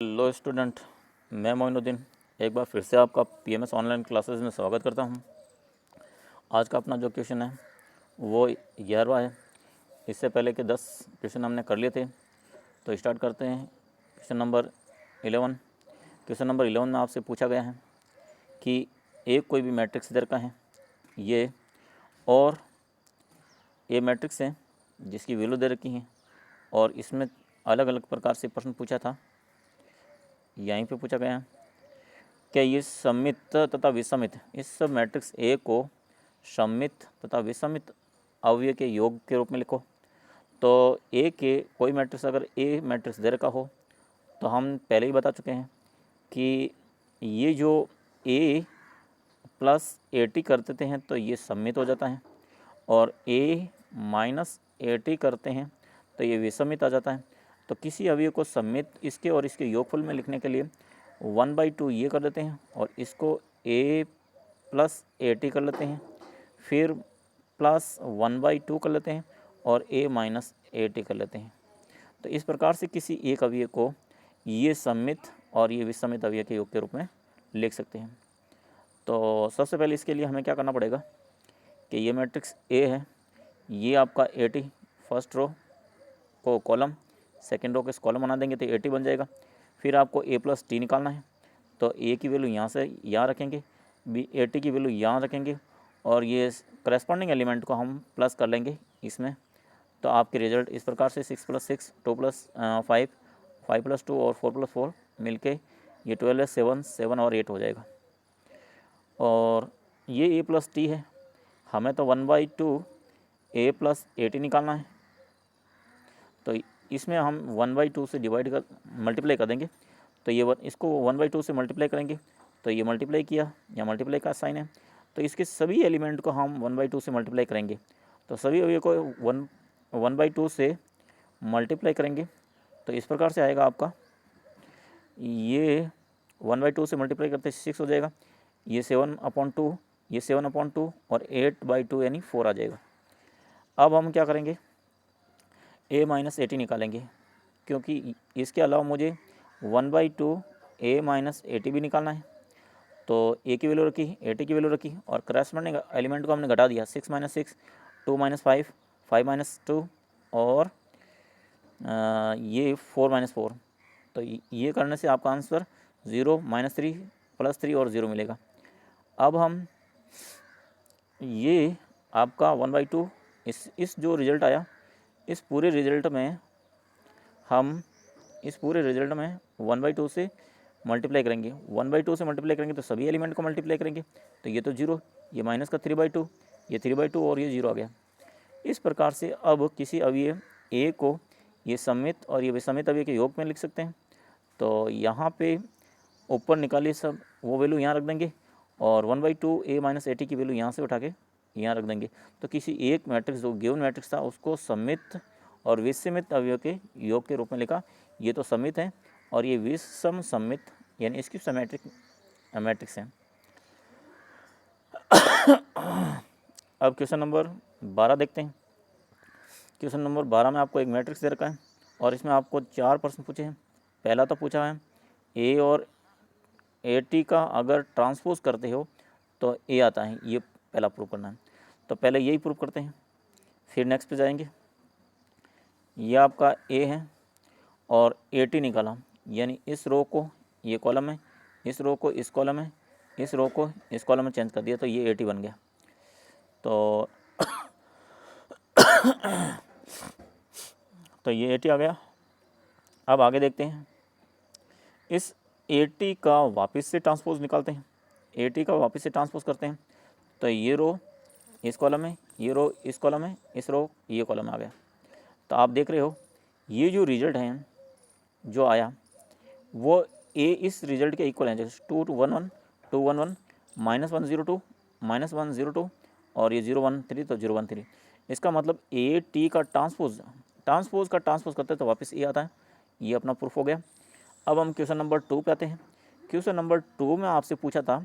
Hello student, मैं मोइनुद्दीन एक बार फिर से आपका पीएमएस ऑनलाइन क्लासेस में स्वागत करता हूं। आज का अपना जो क्वेश्चन है वो 11वां है। इससे पहले के 10 क्वेश्चन हमने कर लिए थे, तो स्टार्ट करते हैं क्वेश्चन नंबर 11। क्वेश्चन नंबर 11 में आपसे पूछा गया है कि एक कोई भी मैट्रिक्स इधर का है ये, और ये मैट्रिक्स है जिसकी वैल्यू दे रखी है, और इसमें अलग अलग प्रकार से प्रश्न पूछा था। यहीं पे पूछा गया है कि ये सममित तथा विषमित, इस मैट्रिक्स ए को सममित तथा विषमित अवयव के योग के रूप में लिखो। तो ए के कोई मैट्रिक्स अगर ए मैट्रिक्स दे रखा हो तो हम पहले ही बता चुके हैं कि ये जो ए प्लस ए टी कर देते हैं तो ये सममित हो जाता है, और ए माइनस ए टी करते हैं तो ये विषमित आ जाता है। तो किसी अवयव को सममित इसके और इसके योगफल में लिखने के लिए 1/2 ये कर देते हैं, और इसको a प्लस ए टी कर लेते हैं, फिर प्लस 1/2 कर लेते हैं, और a माइनस ए टी कर लेते हैं। तो इस प्रकार से किसी एक अवयव को ये सममित और ये विषमित अवयव के योग के रूप में लिख सकते हैं। तो सबसे पहले इसके लिए हमें क्या करना पड़ेगा कि ये मैट्रिक्स ए है, ये आपका ए टी, फर्स्ट रो को कॉलम, सेकेंड रो के कॉलम बना देंगे तो ए टी बन जाएगा। फिर आपको ए प्लस टी निकालना है, तो ए की वैल्यू यहाँ से यहाँ रखेंगे, बी ए टी की वैल्यू यहाँ रखेंगे, और ये करस्पॉन्डिंग एलिमेंट को हम प्लस कर लेंगे इसमें। तो आपके रिजल्ट इस प्रकार से 6 + 6 2 + 5 5 + 2 और 4 + 4 मिलके ये 12 है, 7 7 और 8 हो जाएगा। और ये ए प्लस टी है, हमें तो 1/2 ए प्लस ए टी निकालना है। तो इसमें हम 1/2 से डिवाइड कर मल्टीप्लाई कर देंगे, तो ये इसको 1/2 से मल्टीप्लाई करेंगे, तो ये मल्टीप्लाई किया, या मल्टीप्लाई का साइन है, तो इसके सभी एलिमेंट को हम 1/2 से मल्टीप्लाई करेंगे। तो सभी अवयव को 1/2 से मल्टीप्लाई करेंगे, तो इस प्रकार से आएगा आपका, ये 1/2 से मल्टीप्लाई करते 6 हो जाएगा, ये 7/2, ये 7/2 और 8/2 यानी 4 आ जाएगा। अब हम क्या करेंगे, a माइनस ए टी निकालेंगे, क्योंकि इसके अलावा मुझे 1/2 a माइनस ए टी भी निकालना है। तो a की वैल्यू रखी, ए टी की वैल्यू रखी, और करस्पॉन्डिंग एलिमेंट को हमने घटा दिया, 6 - 6 2 - 5 5 - 2 और ये 4 - 4। तो ये करने से आपका आंसर 0 - 3 + 3 और 0 मिलेगा। अब हम ये आपका 1/2 इस जो रिजल्ट आया, इस पूरे रिजल्ट में हम 1/2 से मल्टीप्लाई करेंगे। 1/2 से मल्टीप्लाई करेंगे तो सभी एलिमेंट को मल्टीप्लाई करेंगे, तो ये तो 0, ये माइनस का 3/2, ये 3/2 और ये 0 आ गया। इस प्रकार से अब किसी अवयव ए को ये सममित और ये विषमित अवयव के योग में लिख सकते हैं। तो यहाँ पे ऊपर निकालिए सब, वो वैल्यू यहाँ रख देंगे, और 1/2 a माइनस ए टी की वैल्यू यहाँ से उठा के यहाँ रख देंगे। तो किसी एक मैट्रिक्स जो गिवन मैट्रिक्स था उसको सममित और विषमित अवयव के योग के रूप में लिखा। ये तो सममित है और ये विषम सममित यानी इसकी सिमेट्रिक मैट्रिक्स है। अब क्वेश्चन नंबर 12 देखते हैं। क्वेश्चन नंबर 12 में आपको एक मैट्रिक्स दे रखा है, और इसमें आपको 4 प्रश्न पूछे हैं। पहला तो पूछा है ए और ए टी का अगर ट्रांसपोज करते हो तो ए आता है, ये पहला प्रूव करना है। तो पहले यही प्रूव करते हैं, फिर नेक्स्ट पे जाएंगे। ये आपका ए है और ए टी निकाला, यानी इस रो को ये कॉलम है, इस रो को इस कॉलम है, इस रो को इस कॉलम में चेंज कर दिया, तो ये ए टी बन गया। तो तो ये ए टी आ गया। अब आगे देखते हैं, इस ए टी का वापस से ट्रांसपोज निकालते हैं। ए टी का वापस से ट्रांसपोज करते हैं, तो ये रो इस कॉलम में, ये रो इस कॉलम में, इस रो ये कॉलम आ गया। तो आप देख रहे हो ये जो रिजल्ट है जो आया वो ए इस रिजल्ट के इक्वल है, जैसे 2 1 1 2 1 1 -1 0 2 -1 0 2 और ये 0 1 3, तो 0 1 3। इसका मतलब ए टी का ट्रांसपोज का ट्रांसपोज करते हैं तो वापस ए आता है। ये अपना प्रूफ हो गया। अब हम क्वेश्चन नंबर 2 पे आते हैं। क्वेश्चन नंबर 2 में आपसे पूछा था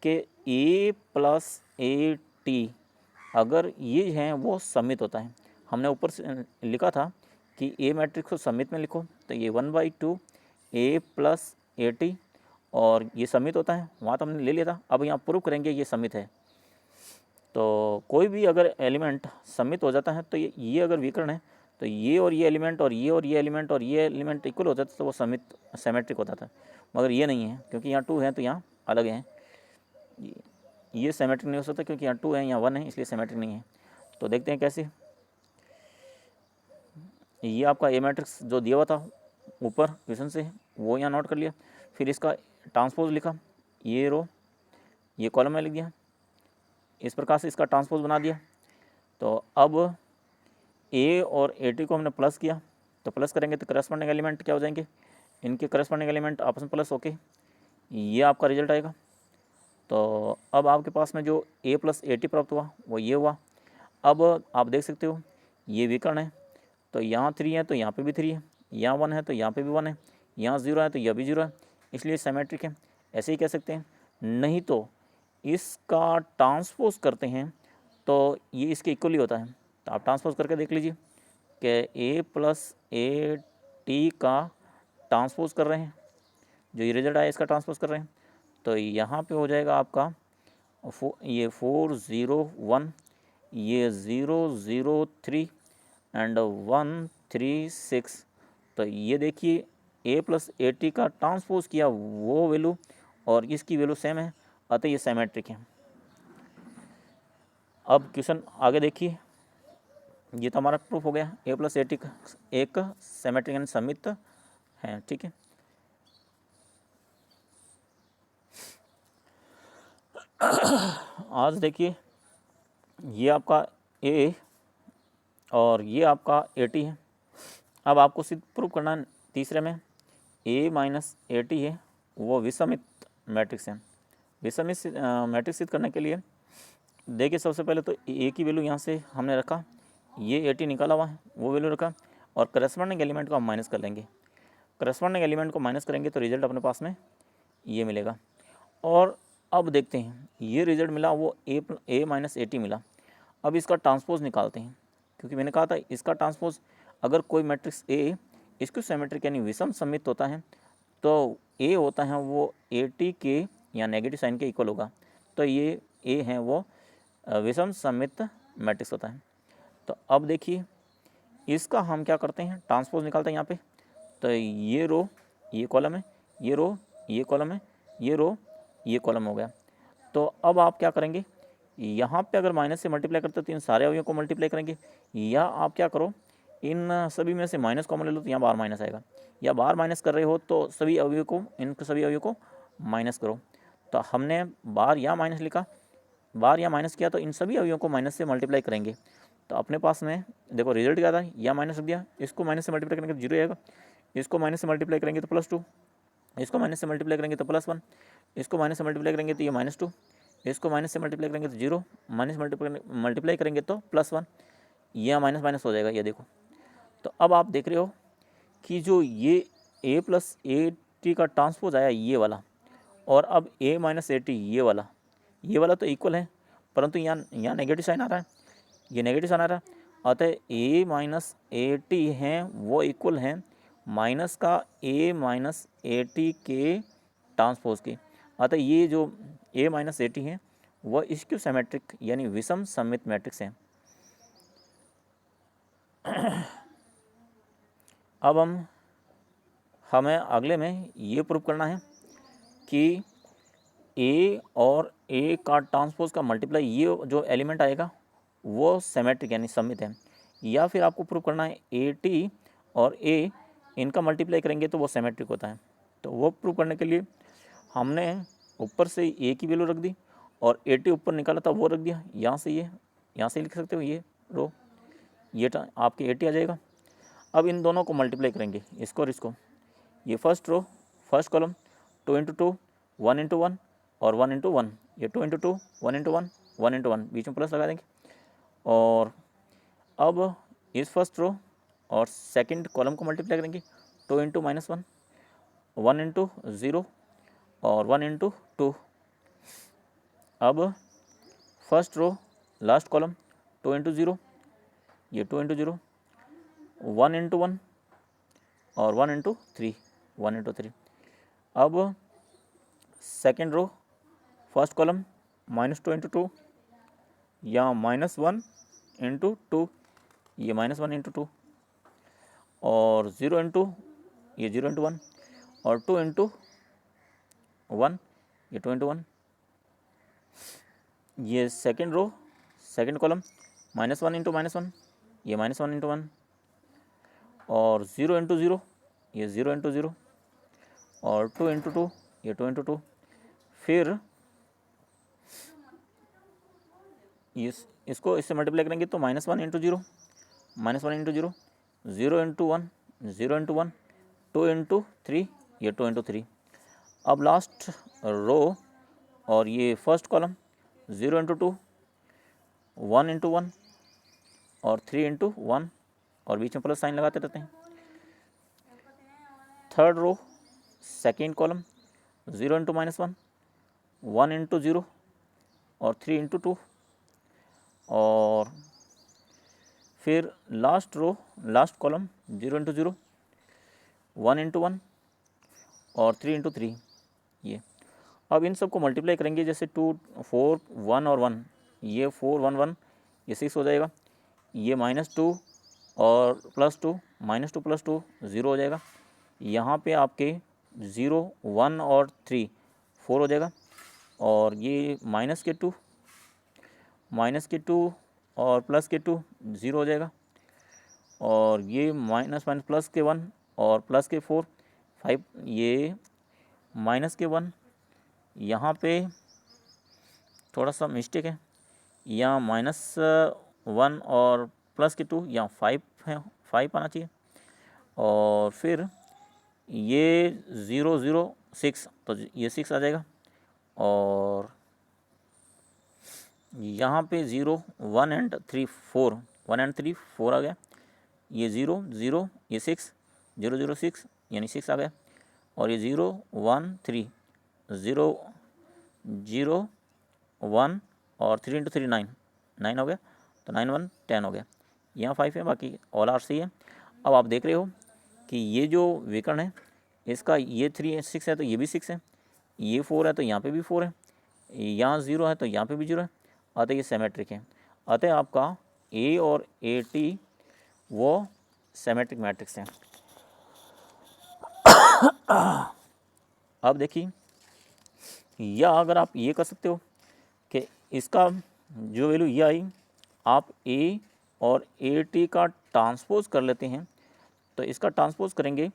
कि ए प्लस ए टी अगर ये हैं वो सममित होता है। हमने ऊपर से लिखा था कि ए मैट्रिक्स को सममित में लिखो, तो ये 1/2 ए प्लस ए टी और ये समित होता है, वहाँ तो हमने ले लिया था। अब यहाँ प्रूव करेंगे ये समित है। तो कोई भी अगर एलिमेंट समित हो जाता है तो ये अगर विकर्ण है तो ये और ये एलिमेंट और ये एलिमेंट और ये एलिमेंट इक्वल हो जाता है, तो वो समित सेमेट्रिक होता था। मगर ये नहीं है, क्योंकि यहाँ 2 है तो यहाँ अलग है। ये सेमेट्रिक नहीं हो सकता क्योंकि यहाँ 2 है, यहाँ 1 है, इसलिए सेमेट्रिक नहीं है। तो देखते हैं कैसे। ये आपका ए मैट्रिक्स जो दिया हुआ था ऊपर क्वेश्चन से, वो यहाँ नोट कर लिया। फिर इसका ट्रांसपोज लिखा, ये रो ये कॉलम में लिख दिया, इस प्रकार से इसका ट्रांसपोज बना दिया। तो अब ए और ए टी को हमने प्लस किया, तो प्लस करेंगे तो करस्पॉन्डिंग एलिमेंट क्या हो जाएंगे, इनके करस्पॉन्डिंग एलिमेंट आपस में प्लस होके ये आपका रिजल्ट आएगा। तो अब आपके पास में जो ए प्लस ए टी प्राप्त हुआ वो ये हुआ। अब आप देख सकते हो ये विकर्ण है, तो यहाँ 3 है तो यहाँ पे भी 3 है, यहाँ 1 है तो यहाँ पे भी 1 है, यहाँ 0 है तो यह भी 0 है, इसलिए सिमेट्रिक है। ऐसे ही कह सकते हैं। नहीं तो इसका ट्रांसपोज करते हैं तो ये इसके इक्वल ही होता है। तो आप ट्रांसपोज करके देख लीजिए कि ए प्लस ए टी का ट्रांसपोज कर रहे हैं, जो ये रिजल्ट आया इसका ट्रांसपोज कर रहे हैं। तो यहाँ पे हो जाएगा आपका ये 4 0 1, ये 0 0 3 एंड 1 3 6। तो ये देखिए ए प्लस ए टी का ट्रांसपोज किया वो वैल्यू और इसकी वैल्यू सेम है, अतः ये सिमेट्रिक है। अब क्वेश्चन आगे देखिए, ये तो हमारा प्रूफ हो गया ए प्लस ए टी का एक सिमेट्रिक एंड समित है। ठीक है, आज देखिए ये आपका ए और ये आपका ए टी है। अब आपको सिद्ध प्रूफ करना है तीसरे में ए माइनस ए टी है वो विषमित मैट्रिक्स है। विषमित मैट्रिक्स सिद्ध करने के लिए देखिए सबसे पहले तो ए की वैल्यू यहाँ से हमने रखा, ये ए टी निकाला हुआ है वो वैल्यू रखा और करस्पॉन्डिंग एलिमेंट को हम माइनस कर लेंगे। करस्पॉन्डिंग एलिमेंट को माइनस करेंगे तो रिजल्ट अपने पास में ये मिलेगा। और अब देखते हैं ये रिजल्ट मिला वो ए माइनस ए टी मिला। अब इसका ट्रांसपोज निकालते हैं, क्योंकि मैंने कहा था इसका ट्रांसपोज अगर कोई मैट्रिक्स ए इसको सिमेट्रिक यानी विषम समित होता है तो ए होता है वो ए टी के या नेगेटिव साइन के इक्वल होगा। तो ये ए है वो विषम समित मैट्रिक्स होता है। तो अब देखिए इसका हम क्या करते हैं, ट्रांसपोज निकालते हैं यहाँ पे। तो ये रो ये कॉलम है, ये रो ये कॉलम है, ये रो ये कॉलम हो गया। तो अब आप क्या करेंगे, यहाँ पे अगर माइनस से मल्टीप्लाई करते हो तो इन सारे अवयवों को मल्टीप्लाई करेंगे, या आप क्या करो इन सभी में से माइनस कॉमन ले लो तो यहाँ बार माइनस आएगा, या बार माइनस कर रहे हो तो सभी अवयवों को इन सभी अवयवों को माइनस करो। तो हमने बार या माइनस लिखा, बार या माइनस किया तो इन सभी अवयवों को माइनस से मल्टीप्लाई करेंगे। तो अपने पास में देखो रिजल्ट क्या था, या माइनस रख दिया, इसको माइनस से मल्टीप्लाई करेंगे तो 0 आएगा, इसको माइनस से मल्टीप्लाई करेंगे तो +2, इसको माइनस से मल्टीप्लाई करेंगे तो +1, इसको माइनस से मल्टीप्लाई करेंगे तो ये -2, इसको माइनस से मल्टीप्लाई करेंगे तो 0, माइनस मल्टीप्लाई करेंगे तो +1, यह माइनस माइनस हो जाएगा ये देखो। तो अब आप देख रहे हो कि जो ये ए प्लस ए टी का ट्रांसपोज आया ये वाला, और अब ए माइनस ए टी ये वाला तो इक्वल है, परंतु यहाँ नेगेटिव साइन आ रहा है, ये नेगेटिव साइन आ रहा है। अतः ए माइनस ए टी हैं वो इक्वल हैं माइनस का ए माइनस ए टी के ट्रांसपोज के। अतः ये जो ए माइनस ए टी है वह स्क्यू सिमेट्रिक यानी विषम सममित मैट्रिक्स है। अब हमें अगले में ये प्रूव करना है कि ए और ए का ट्रांसपोज का मल्टीप्लाई ये जो एलिमेंट आएगा वो सिमेट्रिक यानी सममित है, या फिर आपको प्रूव करना है ए टी और ए इनका मल्टीप्लाई करेंगे तो वो सिमेट्रिक होता है। तो वो प्रूव करने के लिए हमने ऊपर से ए की वैल्यू रख दी और ए टी ऊपर निकाला था वो रख दिया, यहाँ से लिख सकते हो ये रो ये आपके ए टी आ जाएगा। अब इन दोनों को मल्टीप्लाई करेंगे, इसको और इसको, ये फर्स्ट रो फर्स्ट कॉलम 2 × 2 1 × 1 और 1 × 1, ये 2 × 2 1 × 1 1 × 1 बीच में प्लस लगा देंगे। और अब इस फर्स्ट रो और सेकंड कॉलम को मल्टीप्लाई करेंगे 2 × -1 1 × 0 और 1 × 2। अब फर्स्ट रो लास्ट कॉलम 2 × 0, ये 2 × 0 1 × 1 और 1 × 3 1 इंटू 3। अब second row first column -2 into 2 या -1 इंटू 2, ये -1 इंटू 2, और 0 इंटू, ये 0 इंटू 1, और 2 इंटू 1, ये 2 इंटू 1। ये second row second column -1 into -1, ये -1 इंटू 1, और 0 इंटू 0, ये 0 इंटू 0, और 2 इंटू 2, ये 2 इंटू 2। फिर इसको इससे मल्टीप्लाई करेंगे तो -1 into 0, -1 into 0, 0 into 1, 0 into 1, 2 into 3, ये 2 इंटू 3। अब लास्ट रो और ये फर्स्ट कॉलम 0 इंटू 2, 1 इंटू 1, और 3 इंटू 1, और बीच में प्लस साइन लगाते रहते हैं। Third row second column 0 into -1, 1 into 0, और 3 इंटू 2, और फिर last row last column 0 into 0, 1 into 1, और 3 इंटू 3, ये। अब इन सबको मल्टीप्लाई करेंगे, जैसे 2, 4, 1 और 1, ये 4, 1, 1, ये 6 हो जाएगा। ये -2 और +2, -2 + 2 0 हो जाएगा। यहाँ पे आपके 0, 1 और 3 4 हो जाएगा, और ये -2 और +2 0 हो जाएगा, और ये माइनस +1 और +4 5, ये -1, यहाँ पे थोड़ा सा मिस्टेक है, यहाँ -1 और +2, यहाँ 5 है, 5 आना चाहिए, और फिर ये 0, 0, 6, तो ये 6 आ जाएगा, और यहाँ पे 0, 1 एंड 3 4, 1 एंड 3 4 आ गया। ये 0, 0, ये 6, 0, 0, 6 यानी 6 आ गया, और ये 0, 1, 3, 0, 0, 1 और 3 इंटू 3 9, 9 हो गया, तो 9, 1, 10 हो गया। यहाँ 5 है, बाकी ऑल आर सही है। अब आप देख रहे हो कि ये जो विकर्ण है इसका ये 3 6 है तो ये भी 6 है, ये 4 है तो यहाँ पे भी 4 है, यहाँ 0 है तो यहाँ पे भी 0 है, अतः ये सिमेट्रिक है। अतः आपका ए और ए टी वो सिमेट्रिक मैट्रिक्स हैं। अब देखिए, या अगर आप ये कर सकते हो कि इसका जो वैल्यू ये आई, आप ए और ए टी का ट्रांसपोज कर लेते हैं, तो इसका ट्रांसपोज करेंगे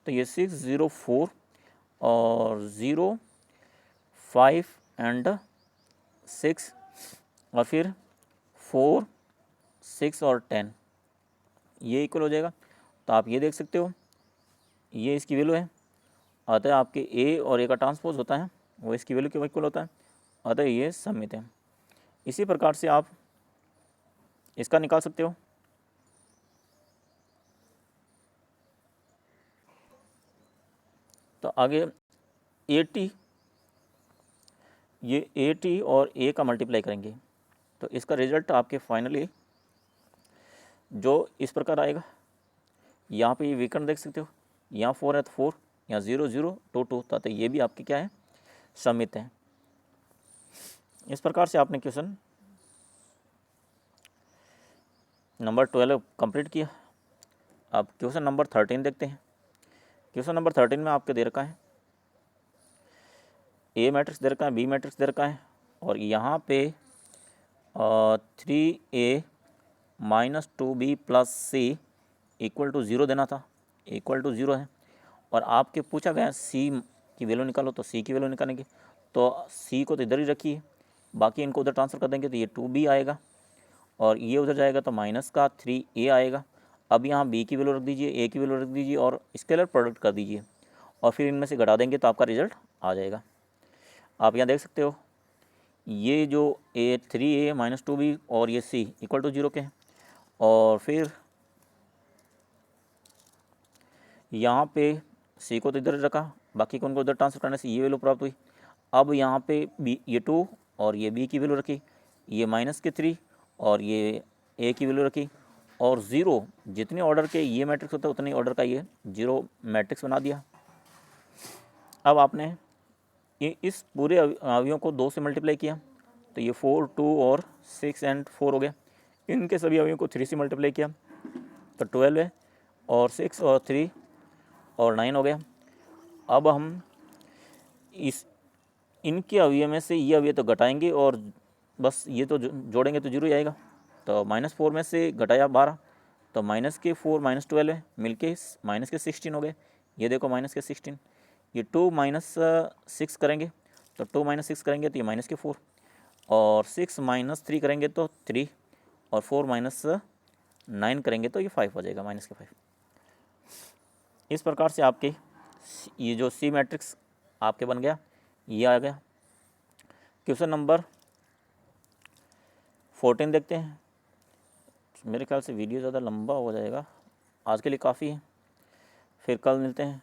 तो ये 6, 0, 4 और 0, 5 एंड 6, और फिर 4, 6 और 10, ये इक्वल हो जाएगा। तो आप ये देख सकते हो, ये इसकी वैल्यू है, अतः आपके ए और ए का ट्रांसपोज होता है वो इसकी वैल्यू के इक्वल होता है, अतः ये सममित है। इसी प्रकार से आप इसका निकाल सकते हो। तो आगे ए टी, ये ए टी और ए का मल्टीप्लाई करेंगे तो इसका रिजल्ट आपके फाइनली जो इस प्रकार आएगा। यहाँ पे ये विकर्ण देख सकते हो, यहाँ 4 है तो 4, यहाँ 0, 0, 2, 2, तो ये भी आपके क्या है, सममित है। इस प्रकार से आपने क्वेश्चन नंबर 12 कंप्लीट किया। अब क्वेश्चन नंबर 13 देखते हैं। क्वेश्चन नंबर 13 में आपके दे रखा है ए मैट्रिक्स दे रखा है, बी मैट्रिक्स दे रखा है, और यहाँ पे 3a - 2b + c = 0 देना था, = 0 है, और आपके पूछा गया c की वैल्यू निकालो, तो c की वैल्यू निकालेंगे तो c को तो इधर ही रखिए, बाकी इनको उधर ट्रांसफ़र कर देंगे तो ये 2b आएगा, और ये उधर जाएगा तो माइनस का 3a आएगा। अब यहाँ b की वैल्यू रख दीजिए, a की वैल्यू रख दीजिए, और स्केलर प्रोडक्ट कर दीजिए, और फिर इनमें से घटा देंगे तो आपका रिजल्ट आ जाएगा। आप यहाँ देख सकते हो, ये जो 3a - 2b और ये c = 0 के हैं, और फिर यहाँ पे c को तो इधर रखा, बाकी को उनको उधर ट्रांसफर करने से ये वैल्यू प्राप्त हुई। अब यहाँ पे b, ये 2 और ये b की वैल्यू रखी, ये -3 और ये a की वैल्यू रखी, और 0 जितने ऑर्डर के ये मैट्रिक्स होता है उतने ऑर्डर का ये 0 मैट्रिक्स बना दिया। अब आपने इस पूरे अवयवों को 2 से मल्टीप्लाई किया तो ये 4, 2 और 6 एंड 4 हो गया। इनके सभी अवयवों को 3 से मल्टीप्लाई किया तो 12 है, और 6 और 3 और 9 हो गया। अब हम इस इनके अवयव में से ये अवयव तो घटाएंगे और बस ये तो जोड़ेंगे तो 0 ही आएगा। तो -4 में से घटाया 12 तो -4 -12 है, मिलके -16 हो गए। ये देखो -16, ये 2 -6 करेंगे तो 2 -6 करेंगे तो ये -4, और 6 -3 करेंगे तो 3, और 4 -9 करेंगे तो ये 5 हो जाएगा, -5। इस प्रकार से आपके ये जो सी मैट्रिक्स आपके बन गया, ये आ गया। क्वेश्चन नंबर 14 देखते हैं। मेरे ख्याल से वीडियो ज़्यादा लंबा हो जाएगा, आज के लिए काफ़ी है, फिर कल मिलते हैं।